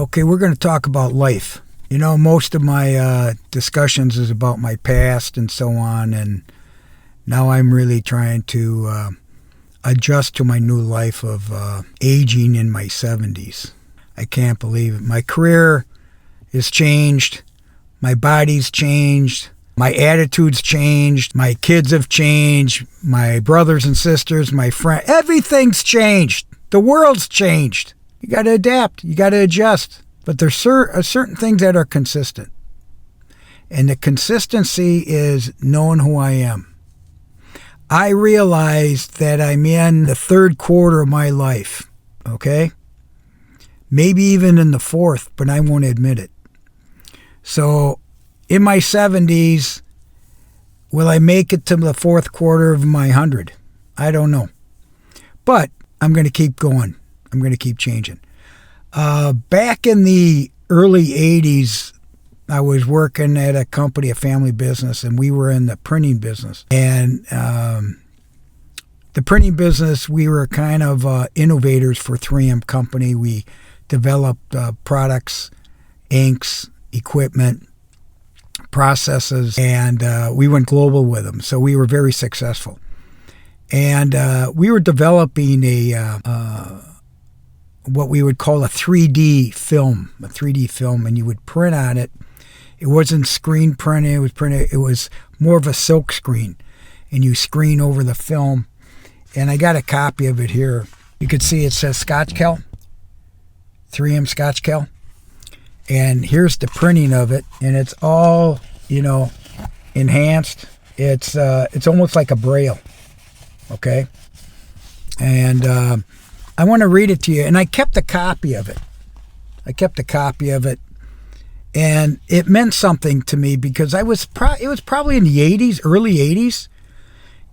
Okay, we're going to talk about life. You know, most of my discussions is about my past and so on, and now I'm really trying to adjust to my new life of aging in my 70s. I can't believe it. My career has changed. My body's changed. My attitude's changed. My kids have changed. My brothers and sisters, my friends, everything's changed. The world's changed. You got to adapt. You got to adjust. But there's certain things that are consistent. And the consistency is knowing who I am. I realize that I'm in the third quarter of my life, okay? Maybe even in the fourth, but I won't admit it. So in my 70s, will I make it to the fourth quarter of my 100? I don't know. But I'm going to keep going. I'm going to keep changing. Back in the early 80s, I was working at a company, a family business, and we were in the printing business. And the printing business, we were kind of innovators for 3M Company. We developed products, inks, equipment, processes, and we went global with them. So we were very successful. And we were developing what we would call a 3D film, and you would print on it. It wasn't screen printing, it was more of a silk screen, and you screen over the film. And I got a copy of it here. You can see it says Scotch-Kel, 3M Scotch-Kel. And here's the printing of it, and it's all, enhanced. It's almost like a braille, okay? And I want to read it to you, and I kept a copy of it. And it meant something to me because it was probably in the 80s, early 80s,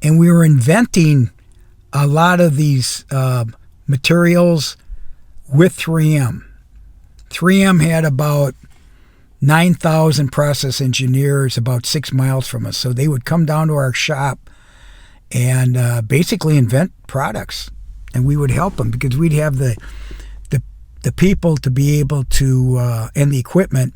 and we were inventing a lot of these materials with 3M. 3M had about 9,000 process engineers about 6 miles from us. So they would come down to our shop and basically invent products. And we would help them because we'd have the people to be able to, and the equipment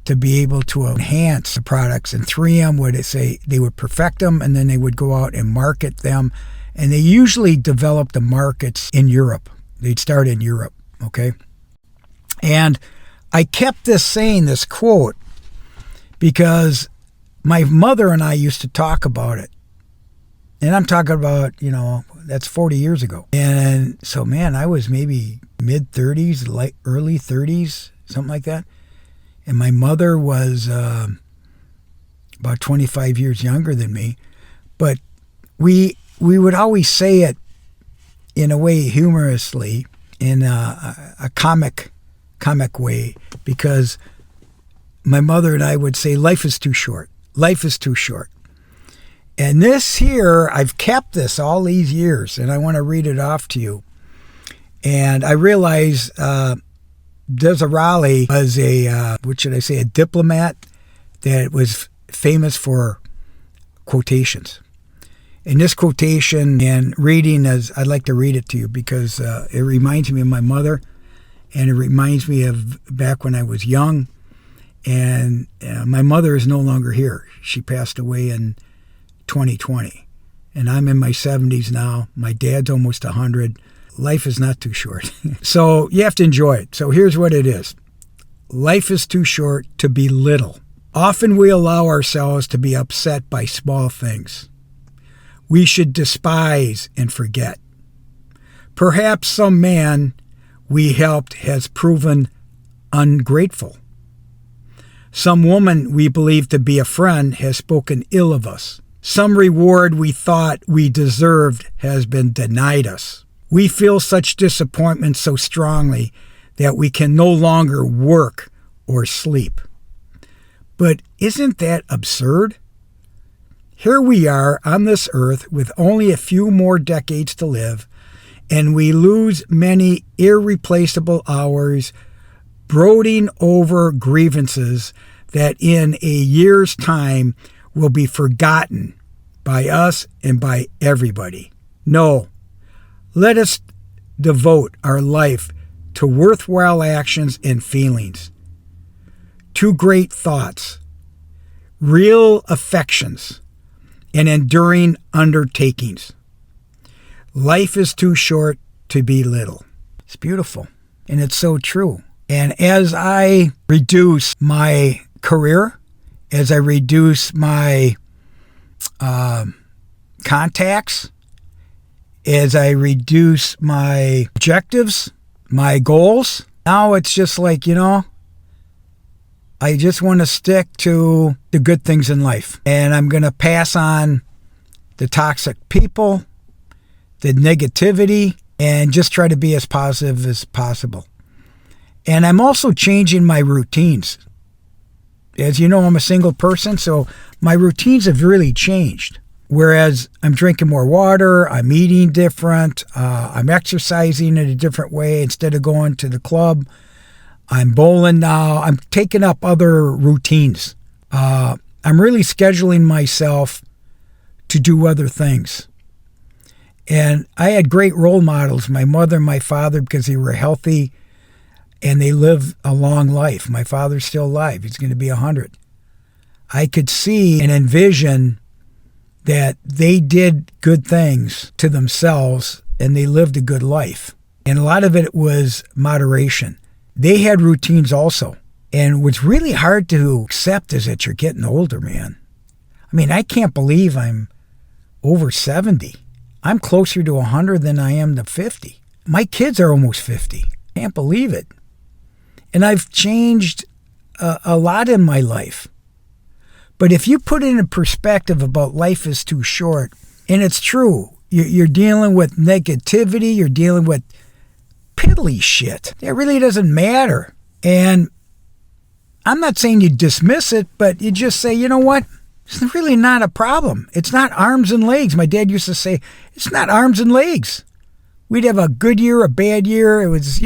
to be able to enhance the products. And 3M would say they would perfect them, and then they would go out and market them. And they usually developed the markets in Europe. They'd start in Europe, okay? And I kept this quote, because my mother and I used to talk about it. And I'm talking about, that's 40 years ago. And so, man, I was maybe mid-30s, like early 30s, something like that. And my mother was about 25 years younger than me. But we would always say it in a way humorously, in a comic way, because my mother and I would say, life is too short. Life is too short. And this here, I've kept this all these years, and I want to read it off to you. And I realize Disraeli was a diplomat that was famous for quotations. And this quotation and reading, I'd like to read it to you because it reminds me of my mother, and it reminds me of back when I was young. And my mother is no longer here. She passed away in 2020. And I'm in my 70s now. My dad's almost 100. Life is not too short. So you have to enjoy it. So here's what it is. Life is too short to be little. Often we allow ourselves to be upset by small things we should despise and forget. Perhaps some man we helped has proven ungrateful. Some woman we believe to be a friend has spoken ill of us. Some reward we thought we deserved has been denied us. We feel such disappointment so strongly that we can no longer work or sleep. But isn't that absurd? Here we are on this earth with only a few more decades to live, and we lose many irreplaceable hours brooding over grievances that in a year's time will be forgotten by us and by everybody. No, let us devote our life to worthwhile actions and feelings, to great thoughts, real affections, and enduring undertakings. Life is too short to be little. It's beautiful, and it's so true. And as I reduce my career, as I reduce my contacts, as I reduce my objectives, my goals, now it's just like, I just want to stick to the good things in life. And I'm going to pass on the toxic people, the negativity, and just try to be as positive as possible. And I'm also changing my routines. As you know, I'm a single person, so my routines have really changed. Whereas I'm drinking more water, I'm eating different, I'm exercising in a different way. Instead of going to the club, I'm bowling now. I'm taking up other routines. I'm really scheduling myself to do other things. And I had great role models, my mother and my father, because they were healthy and they lived a long life. My father's still alive. He's going to be 100. I could see and envision that they did good things to themselves and they lived a good life. And a lot of it was moderation. They had routines also. And what's really hard to accept is that you're getting older, man. I mean, I can't believe I'm over 70. I'm closer to 100 than I am to 50. My kids are almost 50. Can't believe it. And I've changed a lot in my life. But if you put it in perspective about life is too short, and it's true, you're dealing with negativity, you're dealing with piddly shit. That really doesn't matter. And I'm not saying you dismiss it, but you just say, you know what? It's really not a problem. It's not arms and legs. My dad used to say, it's not arms and legs. We'd have a good year, a bad year. It was,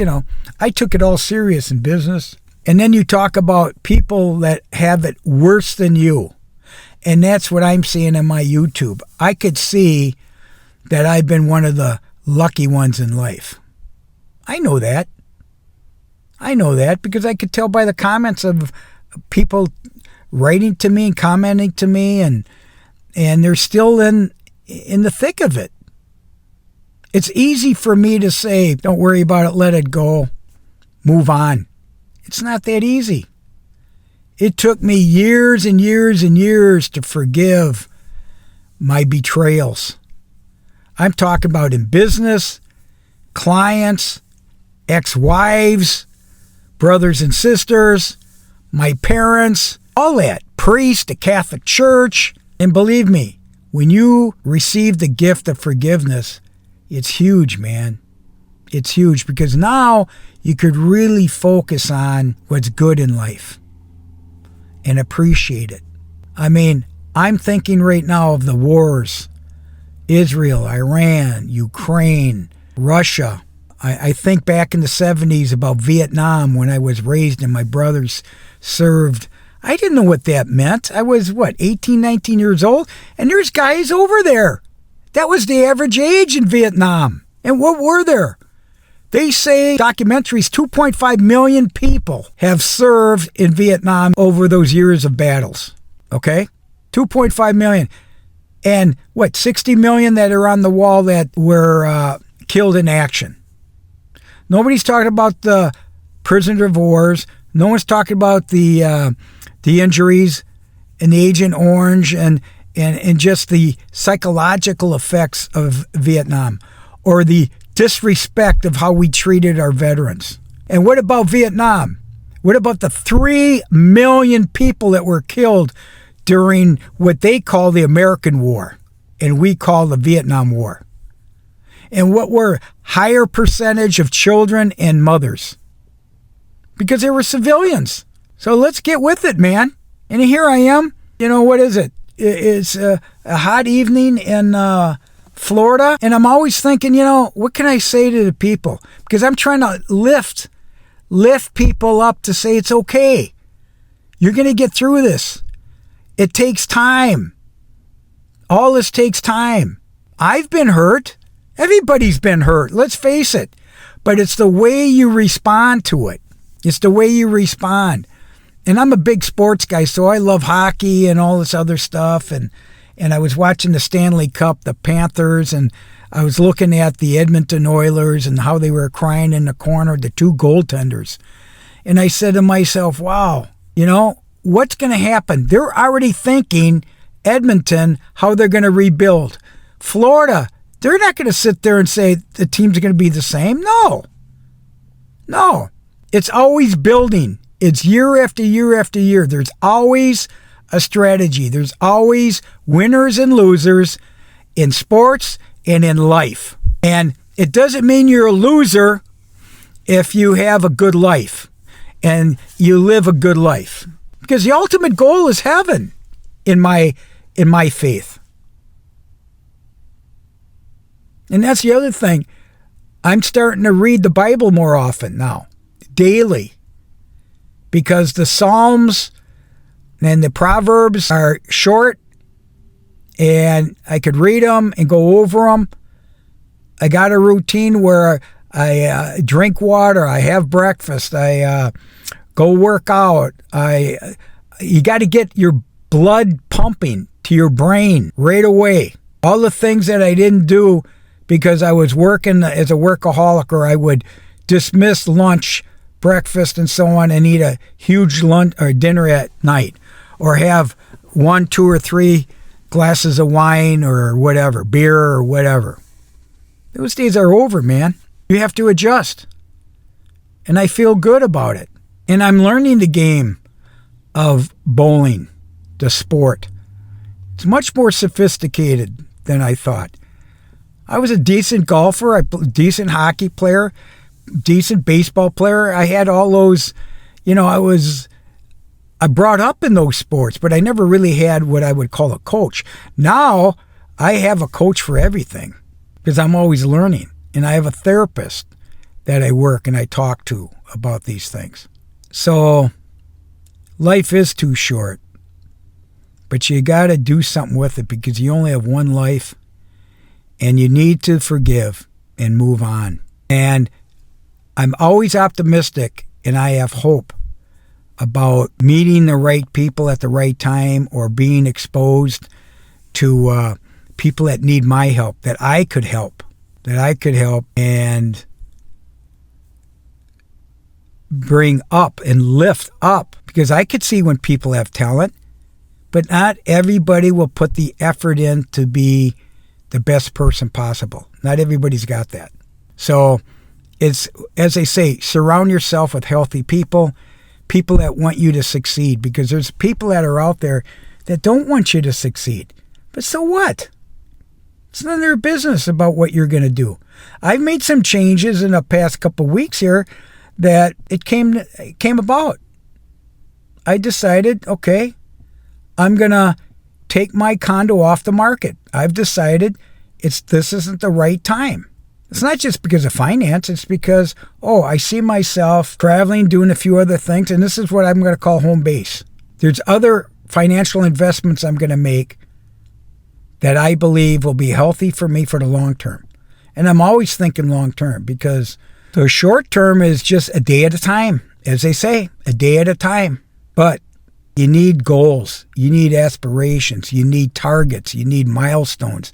I took it all serious in business. And then you talk about people that have it worse than you. And that's what I'm seeing on my YouTube. I could see that I've been one of the lucky ones in life. I know that. Because I could tell by the comments of people writing to me and commenting to me, and they're still in the thick of it. It's easy for me to say, don't worry about it, let it go, move on. It's not that easy. It took me years and years and years to forgive my betrayals. I'm talking about in business, clients, ex-wives, brothers and sisters, my parents, all that, priests, the Catholic Church. And believe me, when you receive the gift of forgiveness, it's huge, man. It's huge because now you could really focus on what's good in life and appreciate it. I mean, I'm thinking right now of the wars, Israel, Iran, Ukraine, Russia. I think back in the 70s about Vietnam when I was raised and my brothers served. I didn't know what that meant. I was, 18, 19 years old? And there's guys over there. That was the average age in Vietnam. And what were there? They say documentaries, 2.5 million people have served in Vietnam over those years of battles. Okay? 2.5 million. And 60 million that are on the wall that were killed in action. Nobody's talking about the prisoner of wars. No one's talking about the injuries and the Agent Orange and just the psychological effects of Vietnam or the disrespect of how we treated our veterans. And what about Vietnam? What about the 3 million people that were killed during what they call the American War and we call the Vietnam War? And what were higher percentage of children and mothers? Because they were civilians. So let's get with it, man. And here I am. What is it? It's a hot evening in Florida. And I'm always thinking, what can I say to the people? Because I'm trying to lift people up to say it's okay. You're going to get through this. It takes time. All this takes time. I've been hurt. Everybody's been hurt. Let's face it. but it's the way you respond to it. It's the way you respond. And I'm a big sports guy, so I love hockey and all this other stuff. And I was watching the Stanley Cup, the Panthers, and I was looking at the Edmonton Oilers and how they were crying in the corner, the two goaltenders. And I said to myself, wow, what's going to happen? They're already thinking, Edmonton, how they're going to rebuild. Florida, they're not going to sit there and say the teams are going to be the same. No. It's always building. It's year after year after year. There's always a strategy. There's always winners and losers in sports and in life. And it doesn't mean you're a loser if you have a good life and you live a good life. Because the ultimate goal is heaven in my faith. And that's the other thing. I'm starting to read the Bible more often now, daily. Because the Psalms and the Proverbs are short and I could read them and go over them. I got a routine where I drink water, I have breakfast, I go work out. You got to get your blood pumping to your brain right away. All the things that I didn't do because I was working as a workaholic, or I would dismiss lunch, breakfast, and so on, and eat a huge lunch or dinner at night, or have 1, 2, or 3 glasses of wine or whatever, beer or whatever. Those days are over, man. You have to adjust. And I feel good about it. And I'm learning the game of bowling, the sport. It's much more sophisticated than I thought. I was a decent golfer, a decent hockey player, decent baseball player. I had all those, I brought up in those sports, but I never really had what I would call a coach. Now I have a coach for everything because I'm always learning. And I have a therapist that I work and I talk to about these things. So life is too short, but you got to do something with it because you only have one life and you need to forgive and move on. And I'm always optimistic and I have hope about meeting the right people at the right time or being exposed to people that need my help, that I could help and bring up and lift up. Because I could see when people have talent, but not everybody will put the effort in to be the best person possible. Not everybody's got that. So it's, as they say, surround yourself with healthy people that want you to succeed, because there's people that are out there that don't want you to succeed. But so what? It's none of their business about what you're going to do. I've made some changes in the past couple of weeks here that it came about. I decided, okay, I'm going to take my condo off the market. I've decided this isn't the right time. It's not just because of finance. It's because, I see myself traveling, doing a few other things, and this is what I'm going to call home base. There's other financial investments I'm going to make that I believe will be healthy for me for the long term. And I'm always thinking long term because the short term is just a day at a time. As they say, a day at a time. But you need goals. You need aspirations. You need targets. You need milestones.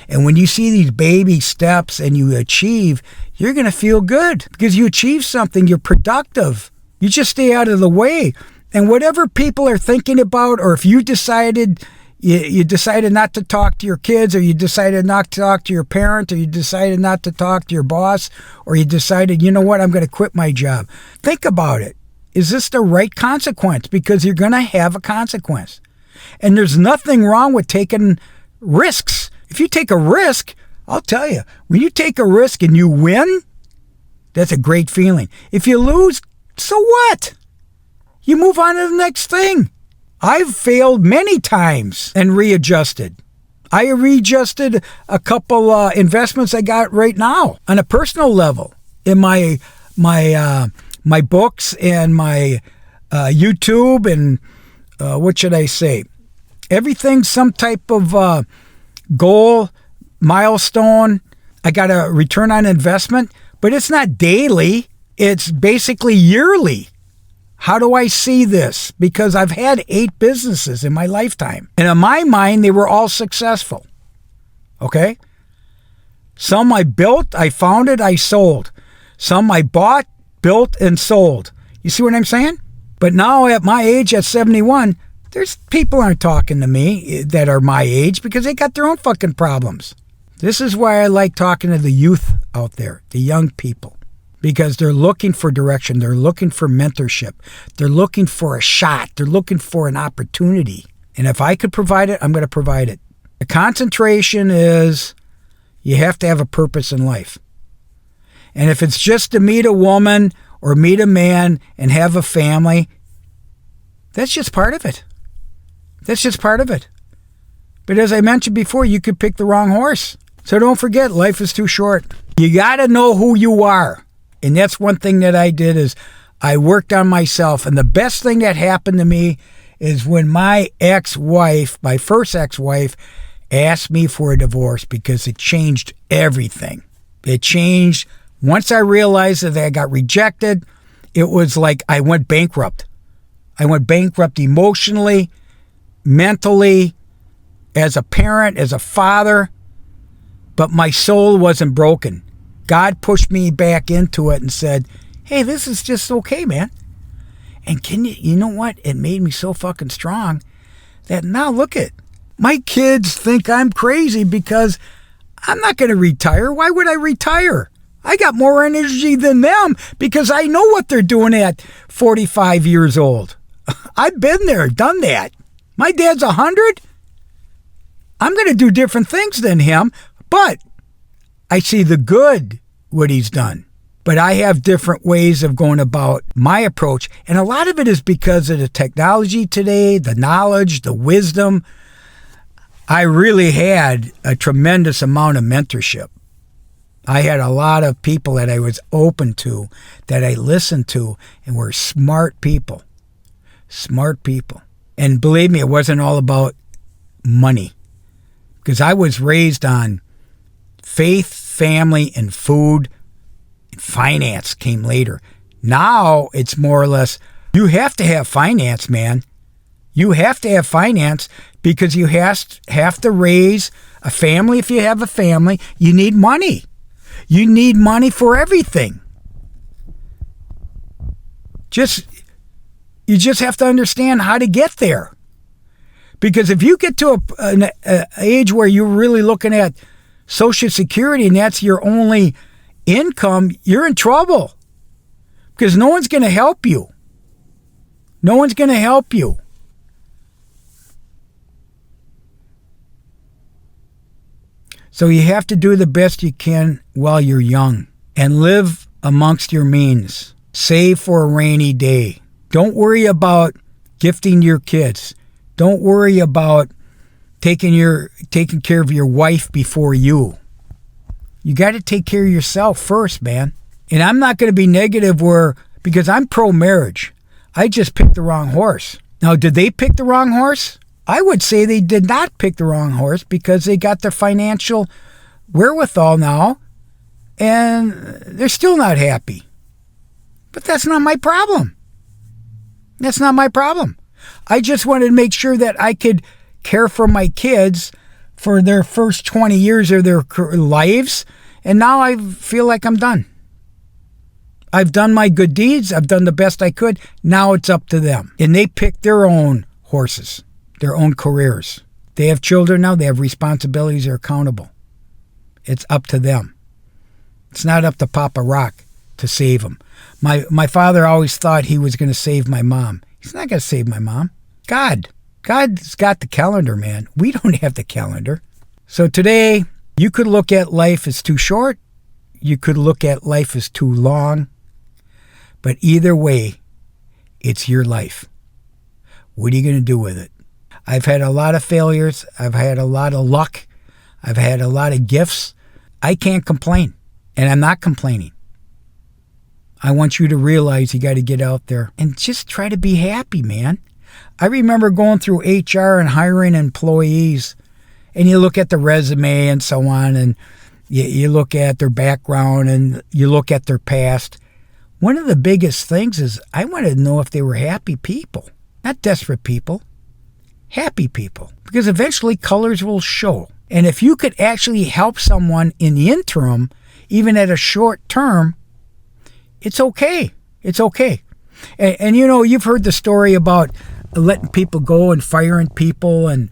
And when you see these baby steps and you achieve, you're going to feel good because you achieve something. You're productive. You just stay out of the way. And whatever people are thinking about, or if you decided you decided not to talk to your kids, or you decided not to talk to your parent, or you decided not to talk to your boss, or you decided, you know what, I'm going to quit my job. Think about it. Is this the right consequence? Because you're going to have a consequence. And there's nothing wrong with taking risks. If you take a risk, I'll tell you, when you take a risk and you win, that's a great feeling. If you lose, so what? You move on to the next thing. I've failed many times and readjusted. I readjusted a couple investments I got right now on a personal level in my books and my YouTube and what should I say? Everything, some type of goal, milestone. I got a return on investment, But it's not daily. It's basically yearly. How do I see this? Because I've had 8 businesses in my lifetime. And in my mind, they were all successful. Okay? Some I built, I founded, I sold. Some I bought, built, and sold. You see what I'm saying? But now at my age, at 71, there's people aren't talking to me that are my age because they got their own fucking problems. This is why I like talking to the youth out there, the young people. Because they're looking for direction. They're looking for mentorship. They're looking for a shot. They're looking for an opportunity. And if I could provide it, I'm going to provide it. The concentration is you have to have a purpose in life. And if it's just to meet a woman or meet a man and have a family, that's just part of it. That's just part of it. But as I mentioned before, you could pick the wrong horse. So don't forget, life is too short. You got to know who you are. And that's one thing that I did is I worked on myself. And the best thing that happened to me is when my ex-wife, my first ex-wife, asked me for a divorce because it changed everything. It changed. Once I realized that I got rejected, it was like I went bankrupt. I went bankrupt emotionally, mentally, as a parent, as a father. But my soul wasn't broken. God pushed me back into it and said, hey, this is just okay, man. And you know what? It made me so fucking strong that now look at, my kids think I'm crazy because I'm not going to retire. Why would I retire? I got more energy than them because I know what they're doing at 45 years old. I've been there, done that. My dad's 100. I'm going to do different things than him, but I see the good, what he's done. But I have different ways of going about my approach. And a lot of it is because of the technology today, the knowledge, the wisdom. I really had a tremendous amount of mentorship. I had a lot of people that I was open to, that I listened to, and were smart people. Smart people. And believe me, it wasn't all about money. Because I was raised on faith, family, and food. Finance came later. Now it's more or less, you have to have finance, man. You have to have finance because you have to raise a family. If you have a family, you need money. You need money for everything. You just have to understand how to get there. Because if you get to an age where you're really looking at Social Security and that's your only income, you're in trouble. Because no one's going to help you. No one's going to help you. So you have to do the best you can while you're young and live amongst your means. Save for a rainy day. Don't worry about gifting your kids. Don't worry about taking care of your wife before you. You got to take care of yourself first, man. And I'm not going to be negative because I'm pro-marriage. I just picked the wrong horse. Now, did they pick the wrong horse? I would say they did not pick the wrong horse because they got their financial wherewithal now and they're still not happy. But that's not my problem. That's not my problem. I just wanted to make sure that I could care for my kids for their first 20 years of their lives, and now I feel like I'm done. I've done my good deeds. I've done the best I could. Now it's up to them. And they pick their own horses, their own careers. They have children now. They have responsibilities. They're accountable. It's up to them. It's not up to Papa Rock to save them. My father always thought he was going to save my mom. He's not going to save my mom. God's got the calendar, man. We don't have the calendar. So today, you could look at life as too short. You could look at life as too long. But either way, it's your life. What are you going to do with it? I've had a lot of failures. I've had a lot of luck. I've had a lot of gifts. I can't complain. And I'm not complaining. I want you to realize you got to get out there and just try to be happy, man. I remember going through HR and hiring employees, and you look at the resume and so on, and You look at their background and you look at their past. One of the biggest things is I wanted to know if they were happy people, not desperate people, happy people, because eventually colors will show. And if you could actually help someone in the interim, even at a short term, it's okay. It's okay. And you've heard the story about letting people go and firing people and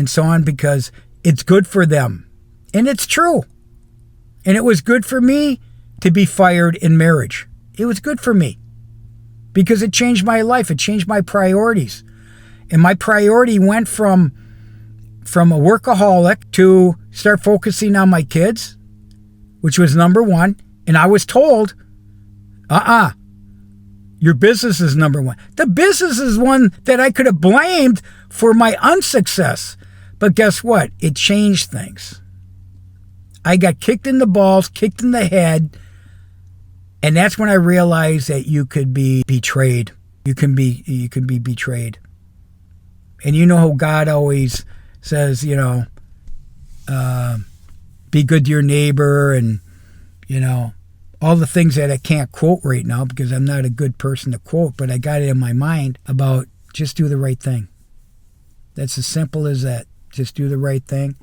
so on because it's good for them. And it's true. And it was good for me to be fired in marriage. It was good for me because it changed my life. It changed my priorities. And my priority went from a workaholic to start focusing on my kids, which was number one. And I was told, your business is number one. The business is one that I could have blamed for my unsuccess. But guess what? It changed things. I got kicked in the balls, kicked in the head. And that's when I realized that you could be betrayed. You can be betrayed. And you know how God always says, be good to your neighbor and, all the things that I can't quote right now because I'm not a good person to quote, but I got it in my mind about just do the right thing. That's as simple as that. Just do the right thing.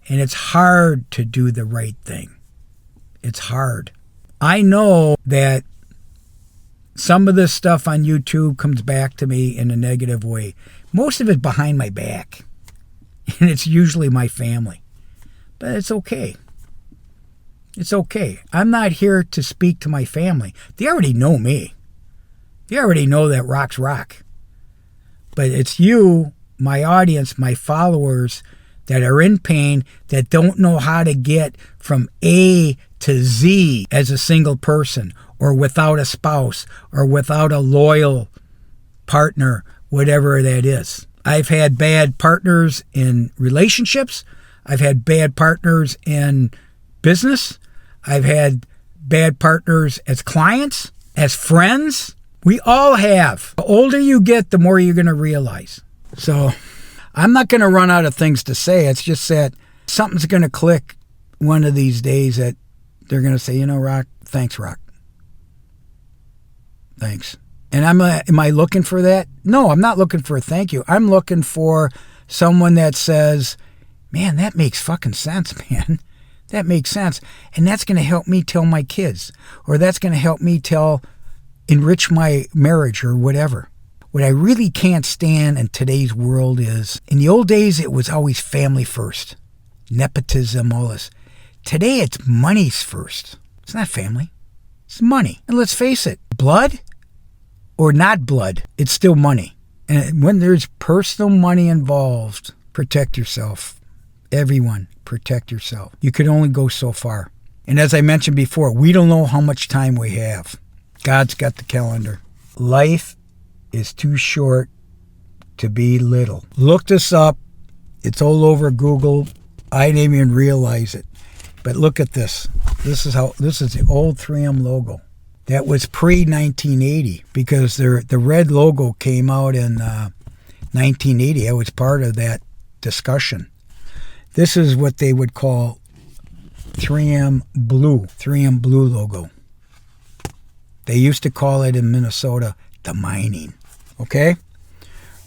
And it's hard to do the right thing. It's hard. I know that some of this stuff on YouTube comes back to me in a negative way. Most of it behind my back. And it's usually my family. But it's okay. It's okay. I'm not here to speak to my family. They already know me. They already know that rock's rock. But it's you, my audience, my followers that are in pain, that don't know how to get from A to Z as a single person or without a spouse or without a loyal partner, whatever that is. I've had bad partners in relationships. I've had bad partners in business. I've had bad partners as clients, as friends. We all have. The older you get, the more you're going to realize. So I'm not going to run out of things to say. It's just that something's going to click one of these days that they're going to say, Rock, thanks, Rock. Thanks. And am I looking for that? No, I'm not looking for a thank you. I'm looking for someone that says, man, that makes fucking sense, man. That makes sense. And that's going to help me tell my kids. Or that's going to help me enrich my marriage or whatever. What I really can't stand in today's world is, in the old days, it was always family first. Nepotism, all this. Today, it's money's first. It's not family. It's money. And let's face it, blood or not blood, it's still money. And when there's personal money involved, protect yourself. Everyone, protect yourself. You can only go so far. And as I mentioned before, we don't know how much time we have. God's got the calendar. Life is too short to be little. Look this up. It's all over Google. I didn't even realize it. But look at this. This is the old 3M logo. That was pre-1980 because the red logo came out in 1980. I was part of that discussion. This is what they would call 3M Blue logo. They used to call it in Minnesota the mining. Okay?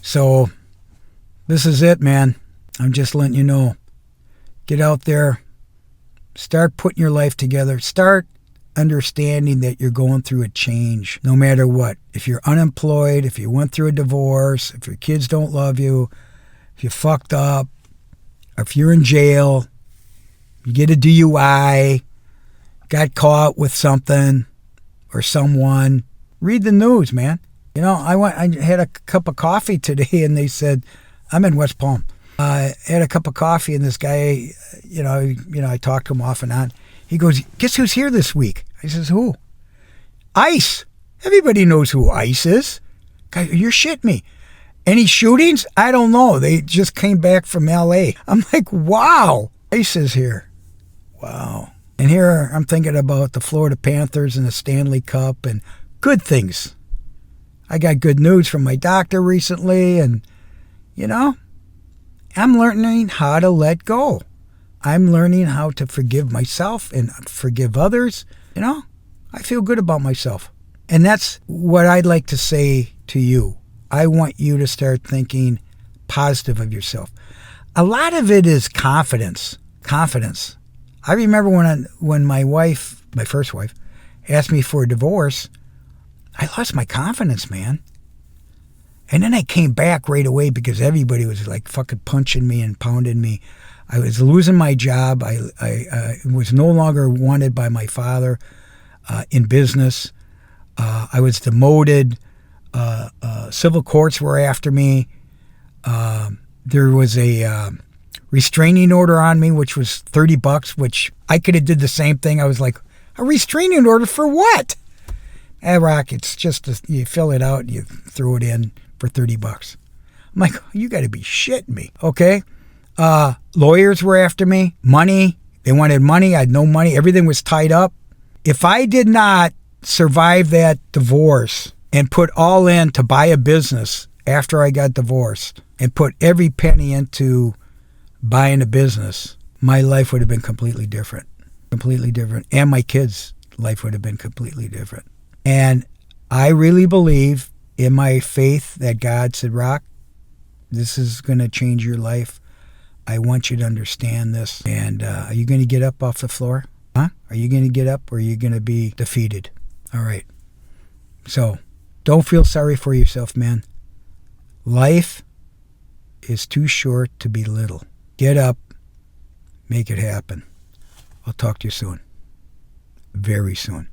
So this is it, man. I'm just letting you know. Get out there. Start putting your life together. Start understanding that you're going through a change no matter what. If you're unemployed, if you went through a divorce, if your kids don't love you, if you fucked up, if you're in jail, you get a DUI, got caught with something or someone, read the news, man. I had a cup of coffee today and they said, I'm in West Palm. I had a cup of coffee and this guy, I talked to him off and on. He goes, guess who's here this week? I says, who? ICE. Everybody knows who ICE is. Guy, you're shitting me. Any shootings? I don't know. They just came back from LA. I'm like, wow. ICE is here. Wow. And here I'm thinking about the Florida Panthers and the Stanley Cup and good things. I got good news from my doctor recently and, I'm learning how to let go. I'm learning how to forgive myself and forgive others. I feel good about myself. And that's what I'd like to say to you. I want you to start thinking positive of yourself. A lot of it is confidence. Confidence. I remember when my wife, my first wife, asked me for a divorce, I lost my confidence, man. And then I came back right away because everybody was like fucking punching me and pounding me. I was losing my job. I was no longer wanted by my father in business. I was demoted. Civil courts were after me. There was a restraining order on me, which was $30, which I could have did the same thing. I was like, a restraining order for what? Rock, it's just you fill it out, you throw it in for $30. I'm like, you got to be shitting me, okay? Lawyers were after me, money. They wanted money. I had no money. Everything was tied up. If I did not survive that divorce and put all in to buy a business after I got divorced and put every penny into buying a business, my life would have been completely different. Completely different. And my kids' life would have been completely different. And I really believe in my faith that God said, Rock, this is going to change your life. I want you to understand this. And are you going to get up off the floor? Huh? Are you going to get up or are you going to be defeated? All right. So don't feel sorry for yourself, man. Life is too short to be little. Get up. Make it happen. I'll talk to you soon. Very soon.